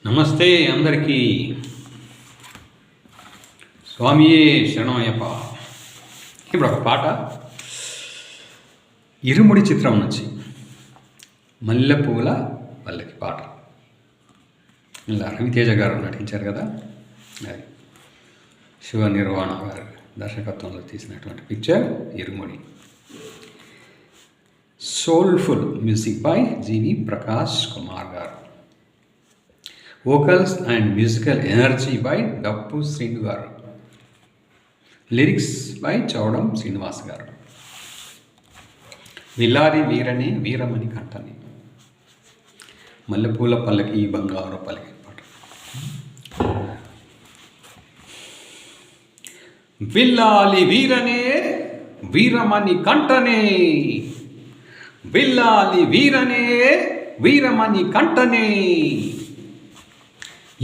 నమస్తే అందరికీ. స్వామియే శరణమయ్యప్ప. ఇప్పుడు ఒక పాట ఇరుముడి చిత్రం నుంచి మల్లెపూల పల్లకి పాట. ఇలా రవితేజ గారు నటించారు కదా, అది శివ నిర్వాణ గారు దర్శకత్వంలో తీసినటువంటి picture Irumudi. Soulful music by GV Prakash Kumar గారు. Vocals and musical energy by Dappu Srinu గారు. లిరిక్స్ బై చౌడం శ్రీనివాస్ గారు. విల్లారి వీరనే వీరమణి కంటని మల్లెపూల పల్లకి బంగారు పల్లకి పాట. విల్లాలి వీరనే వీరమణి కంటనే, విల్లాలి వీరనే వీరమణి కంటనే,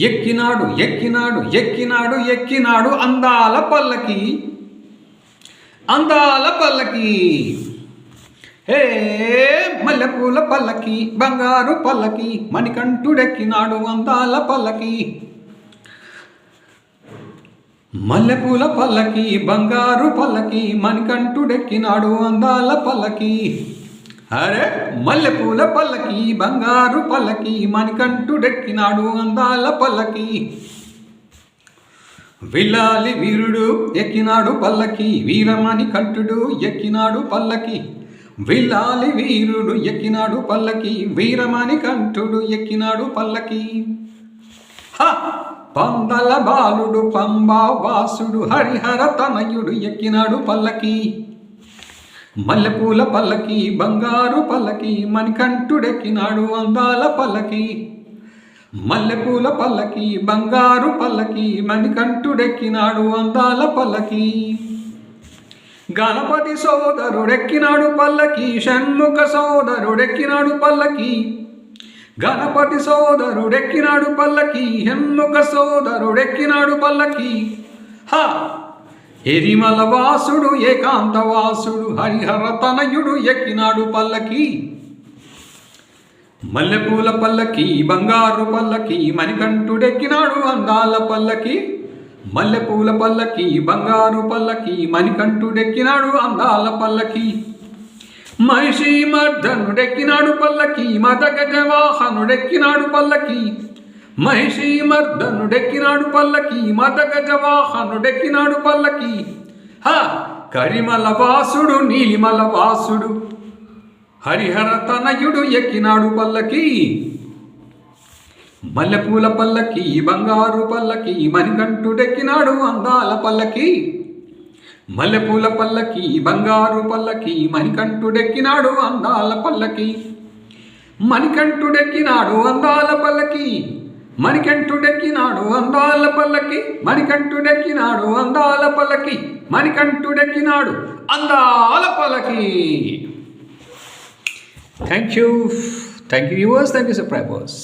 ఎక్కినాడు ఎక్కినాడు ఎక్కినాడు ఎక్కినాడు అందాల పల్లకి అందాల పల్లకి. హే మల్లెపూల పల్లకి బంగారు పల్లకి మణికంఠుడెక్కినాడు అందాల పల్లకి. మల్లెపూల పల్లకి బంగారు పల్లకి మణికంఠుడెక్కినాడు అందాల పల్లకి. అరే మల్లెపూల పల్లకి బంగారు పల్లకి మణికంఠుడెక్కినాడు అందాల పల్లకి. విల్లాలి వీరుడు ఎక్కినాడు పల్లకి వీరమణి కంఠుడు ఎక్కినాడు పల్లకి. విల్లాలి వీరుడు ఎక్కినాడు పల్లకి వీరమణి కంఠుడు ఎక్కినాడు పల్లకి. పందల బాలుడు పంబా వాసుడు హరిహర తనయుడు ఎక్కినాడు పల్లకి. మల్లెపూల పల్లకి బంగారు పల్లకి మణికంఠుడెక్కినాడు అందాల పల్లకి. మల్లెపూల పల్లకి బంగారు పల్లకి మణికంఠుడెక్కినాడు అందాల పల్లకి. గణపతి సోదరుడెక్కినాడు పల్లకి షణ్ముఖ సోదరుడెక్కినాడు పల్లకి. గణపతి సోదరుడెక్కినాడు పల్లకి షణ్ముఖ సోదరుడెక్కినాడు పల్లకి. ఎరిమల వాసుడు ఏకాంత వాసుడు హరిహర తనయుడు ఎక్కినాడు పల్లకి. మల్లెపూల పల్లకి బంగారు పల్లకి మణికంఠుడెక్కినాడు అందాల పల్లకి. మల్లెపూల పల్లకి బంగారు పల్లకి మణికంఠుడెక్కినాడు అందాల పల్లకి. మహిషి మర్దనుడెక్కినాడు పల్లకి మదగజ వాహనుడెక్కినాడు పల్లకి. మహిషి మర్దనుడెక్కినాడు పల్లకి మదగజ వాహనుడెక్కినాడు పల్లకి. కరిమల వాసుడు నీలిమల వాసుడు హరిహర తనయుడు ఎక్కినాడు పల్లకి. మల్లెపూల పల్లకి బంగారు పల్లకి మణికంఠుడెక్కినాడు అందాల పల్లకి. మల్లెపూల పల్లకి బంగారు పల్లకి మణికంఠుడెక్కినాడు అందాల పల్లకి. మణికంఠుడెక్కినాడు అందాల పల్లకి. మణికంఠుడెక్కినాడు అందాల పల్లకి. మణికంఠుడెక్కినాడు అందాల పల్లకి. మణికంఠుడెక్కినాడు అందాల పల్లకి. Thank you viewers, thank you subscribers.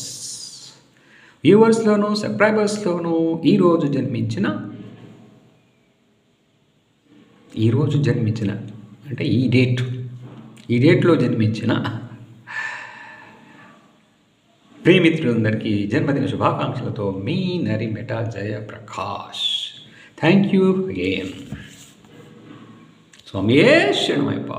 వ్యూవర్స్లోను సబ్స్క్రైబర్స్లోను ఈరోజు జన్మించిన అంటే ఈ డేట్లో జన్మించిన ప్రియమిత్రులందరికీ జన్మదిన శుభాకాంక్షలతో మీ Narimeta Jayaprakash. Thank you again. స్వామియే శరణమయ్యప్ప.